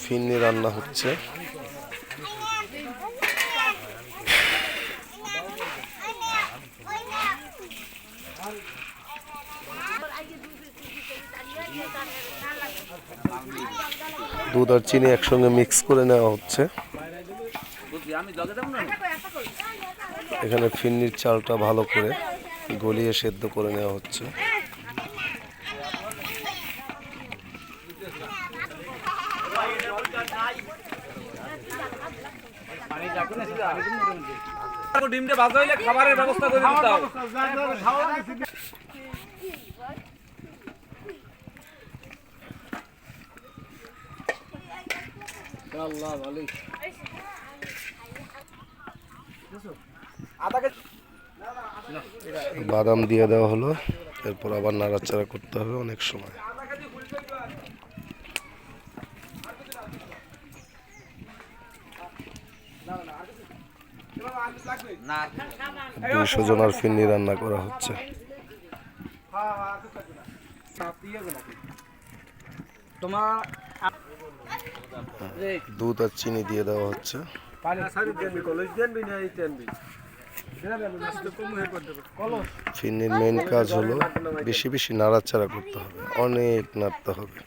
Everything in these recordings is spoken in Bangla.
ফিরনি রান্না হচ্ছে। দুধ আর চিনি একসঙ্গে মিক্স করে নেওয়া হচ্ছে। এখানে ফিরনির চালটা ভালো করে গলিয়ে সেদ্ধ করে নেওয়া হচ্ছে। ডিমটা ভাজা হইলে খাবারের ব্যবস্থা করে দিতে হবে। আল্লাহ ভালোই। বাদাম দিয়ে দেওয়া হলো, এরপর আবার নাড়াচাড়া করতে হবে অনেক সময়। দুশো জনের ফিরনি রান্না করা হচ্ছে। দুধ আর চিনি দিয়ে দেওয়া হচ্ছে। ফিরনির মেন কাজ হলো বেশি বেশি নাড়াচাড়া করতে হবে, অনেক নাড়তে হবে।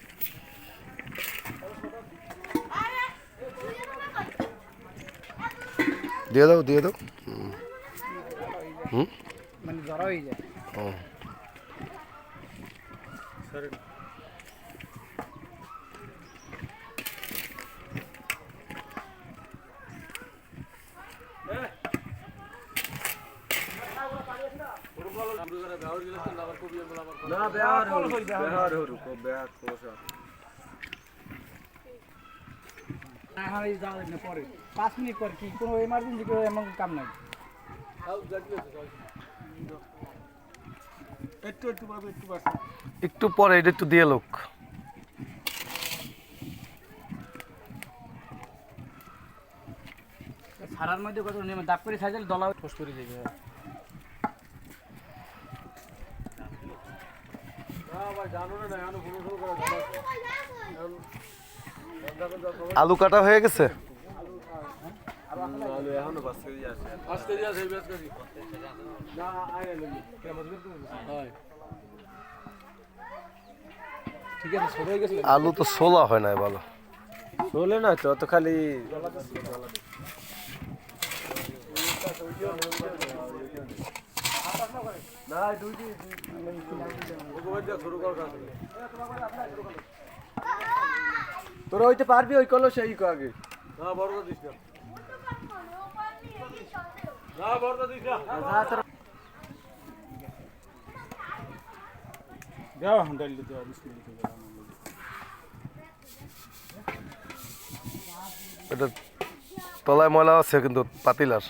দিয়ে দাও দিয়ে দাও। মানে জড়ো হয়ে যায়। পরে 5 মিনিট পর কি কোনো এমার্জেন্সি করে এমন কাম নাই। একটু পরে এটা একটু দিয়ে লোক। সারার মধ্যে কত নেমে দাপ করে খাইলে দলা ঠোস করে যাবে। আলু কাটা হয়ে গেছে। আলু তো ছোলা হয় না ভালো, ছোলে না তো তো খালি তোরা হইতে পারবি ওই কলস এই আগে না বড় দিস না না বড় দিস না দাও হান্ডাল দিতে বিসমিল্লাহ। এটা তলায় ময়লা আছে কিন্তু পাতিলার।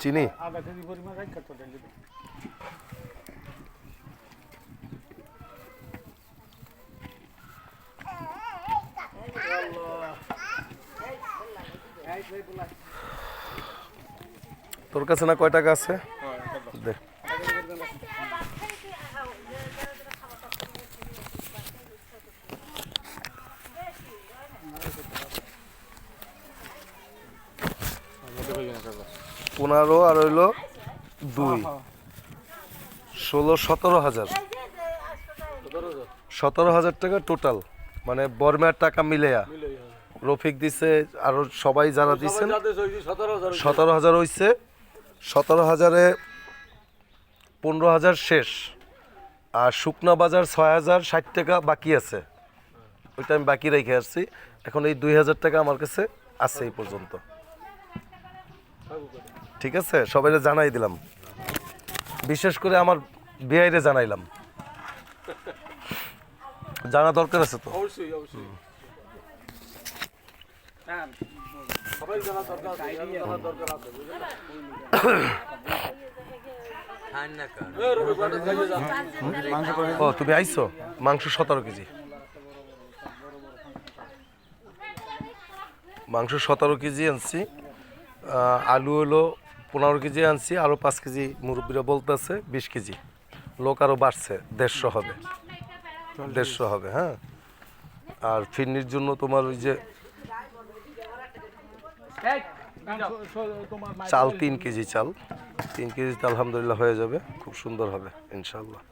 চিনি তোর কাছে না কয় টাকা আছে দেখ। পনেরো আর হইলো 2 16 17,000 17,000 টাকা টোটাল, মানে বর্মের টাকা মিলেয়া রফিক দিছে আর সবাই যারা দিচ্ছেন 17,000 হইছে। 17,000-এ 15,000 শেষ, আর শুকনা বাজার 6,060 টাকা বাকি আছে, ওইটা আমি বাকি রেখে আসছি। এখন এই 2,000 টাকা আমার কাছে আছে এই পর্যন্ত। ঠিক আছে, সবাই জানাই দিলাম, বিশেষ করে আমার বিআইরে জানাইলাম, জানা দরকার আছে তো। অবশ্যই অবশ্যই হ্যাঁ সবাই জানা দরকার আছে, জানা দরকার আছে বুঝলেন। ও তুমি আইছো, মাংস 17 কেজি। মাংস 17 কেজি আনছি, আলু হলো 15 কেজি আনছি, আরও 5 কেজি মুরব্বীরা বলতেছে 20 কেজি। লোক আরও বাড়ছে, 150 হবে, 150 হবে। হ্যাঁ, আর ফিরনির জন্য তোমার ওই যে চাল 3 কেজি, চাল 3 কেজিতে আলহামদুলিল্লাহ হয়ে যাবে, খুব সুন্দর হবে ইনশাল্লাহ।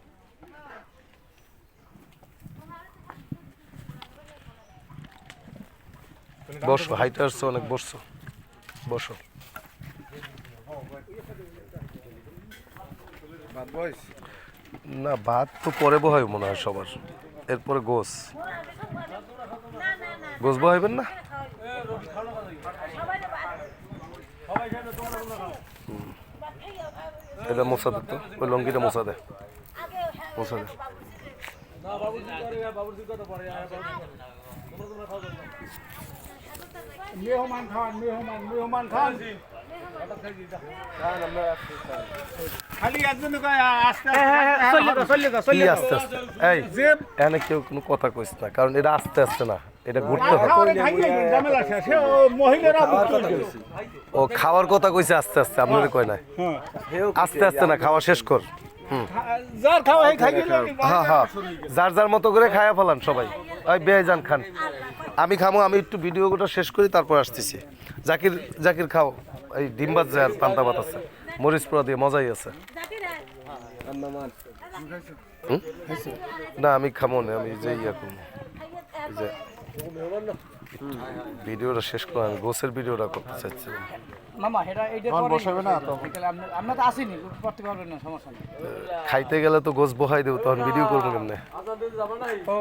বসো, হাইটে আসছো অনেক, বসছো, বসো। না, ভাত তো পরে বহাই মনে হয় সবার, এরপরে গোস বহাইবেন না? এটা মোছা দে তো, ওই লঙ্গিটা মোছা দে, মোছা দে। মেহমান খান, মেহমান খান। খালি একজন আস্তে আস্তে কি আস্তে আস্তে? এই এখানে কেউ কোনো কথা কইস না, কারণ এটা আস্তে আস্তে না, এটা ঘুরতে হবে। ও খাওয়ার কথা কইছে আস্তে আস্তে, আপনাদের কয় নাই আস্তে আস্তে না, খাওয়া শেষ কর। যার খাওয়া খাই হ্যাঁ হ্যাঁ, যার যার মতো করে খায়া ফেলান সবাই। ওই বেয়ে যান, খান। আমি খামো, আমি একটু ভিডিওটা শেষ করি, তারপর আসতেছি। জাকির খাও, এই ডিম ভাত যায় আর পান্তা ভাত আছে, মরিচ পোড়া দিয়ে মজাই আছে। না আমি খামো না, আমি যে ইয়া করবো, যে ভিডিওটা শেষ করে আমি গোসের ভিডিওটা করতে চাচ্ছিলাম। মামা এটা এইটা পরে বসাবে না তো, আমরা তো আসিনি, করতে পারবেন না, সমস্যা নেই। খাইতে গেলে তো গোস বহাই দেবো, তখন ভিডিও করবো কেমনে? ও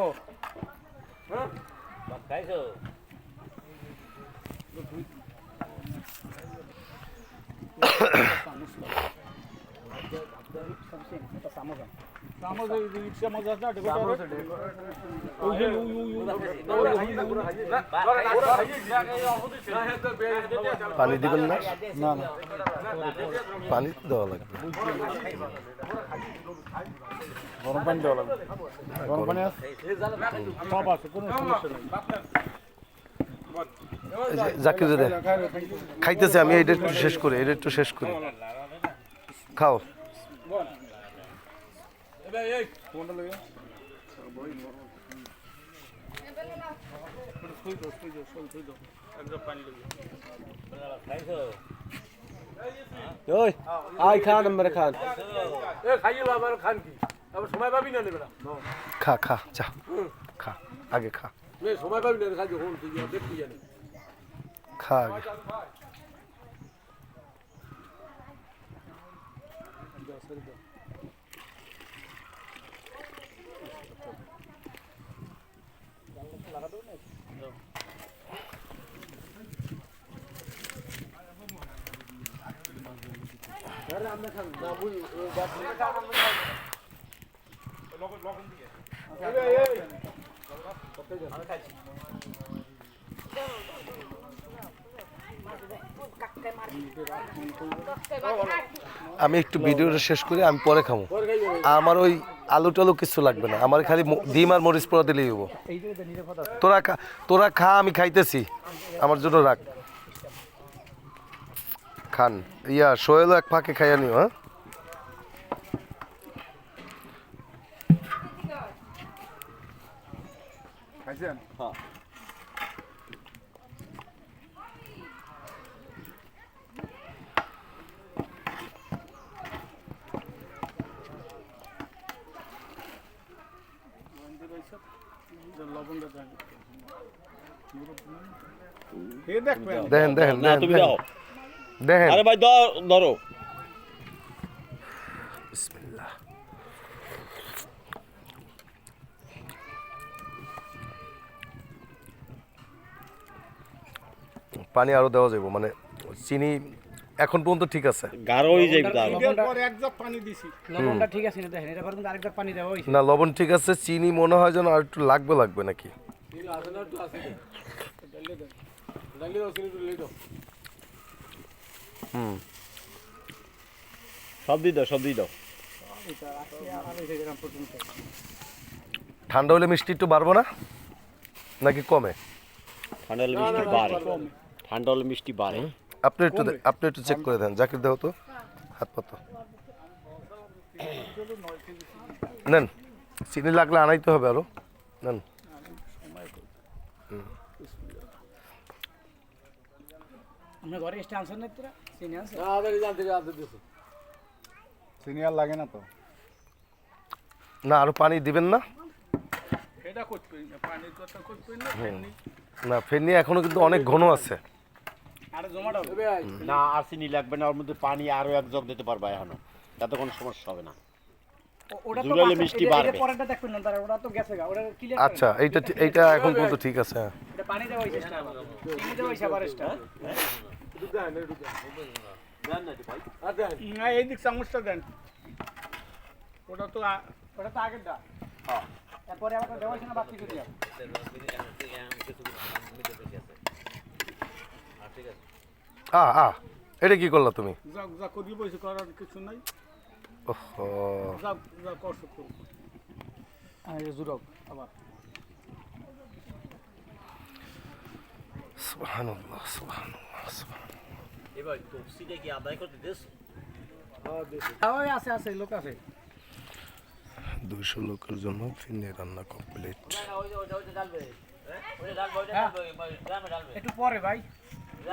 পানি দিবেন না? না না, পানি দেওয়া লাগবে, গরম পানি দেওয়া লাগবে। গরম পানি আছে, সব আছে, কোনো সমস্যা নেই। জাকির দে খাইতেছে, আমি এটা একটু শেষ করি, এটা একটু শেষ করি, খাও। আই খান আমরা খান সময় পাবি না নেবে না, খা খা, যা খা, আগে খা, সময় পাবি না, খাই যখন দেখবি জানি। খা আগে। আমি একটু ভিডিওটা শেষ করি, আমি পরে খাবো। আমার ওই আলু টালু কিছু লাগবে না, আমার খালি ডিম আর মরিচ পোড়া দিলেই হবো। তোরা খা, আমি খাইতেছি, আমার জন্য রাখ। খান, ইয়া সোহেলও এক ফাঁকে খাইয়া নিও। হ্যাঁ, খাইছেন? হ্যাঁ। দেখেন দেখেন দেখেন, আরে ভাই ধরো। বিসমিল্লাহ। পানি আরো দেওয়া যাবে, মানে চিনি এখন পর্যন্ত ঠিক আছে, গাঢ় হয়ে যাবে তার। এক জাগ পানি দিছি, লবণটা ঠিক আছে না, দেখেন এটা পর্যন্ত আরেক জাগ পানি দেওয়া হইছে না লবণ ঠিক আছে, চিনি মনে হয় যেন আর একটু লাগবে নাকি। সব দিয়ে দাও। ঠান্ডা হলে মিষ্টি একটু বাড়বো না নাকি কমে? ঠান্ডা হলে মিষ্টি বাড়ে। ঠান্ডা হলে মিষ্টি বাড়ে। আপনি একটু চেক করে দেন, জাকির দাও তো হাত পাতো। নেন, চিনি লাগলে আনাইতে হবে আরো, নেন। আমরা ঘরে এসে আনছেন না তোরা চিনি আছে চিনি আর লাগে না তো। না আরো পানি দিবেন না? এটা করতে পানির কথা করতে না, ফেনি এখনো কিন্তু অনেক ঘন আছে। আরে জমাটা হবে না আর চিনি লাগবে না, ওর মধ্যে পানি আরো এক জগ দিতে পারবা এখনো, তাতে কোনো সমস্যা হবে না। ওটা তো জুড়ালে মিষ্টি বাড়বে। পরেরটা দেখবেন না তারা, ওটা তো গেছে গা, ওটা ক্লিয়ার আচ্ছা, এইটা এখন পর্যন্ত ঠিক আছে। হ্যাঁ, এটা পানি দেওয়া হইছে স্টার চিনি দেওয়া হইছে আবার স্টার না এই দিক চামচটা দেন। ওটা তো ওটা তো আগেরটা তারপরে আবার দেওয়া হইছে না বাকি দিয়ে এটা কি করলা তুমি? যা যা করি বসে করার কিছু নাই। ওহো, যা যা কষ্ট করো। আর জুরক আবার সুবহানাল্লাহ, সুবহানাল্লাহ, সুবহানাল্লাহ। এবার টপসিটা কি আদায় করতে দেশ? ওই আছে আছে লোক আছে 200 লোকের জন্য ফিরনি রান্না কমপ্লিট। একটু পরে ভাই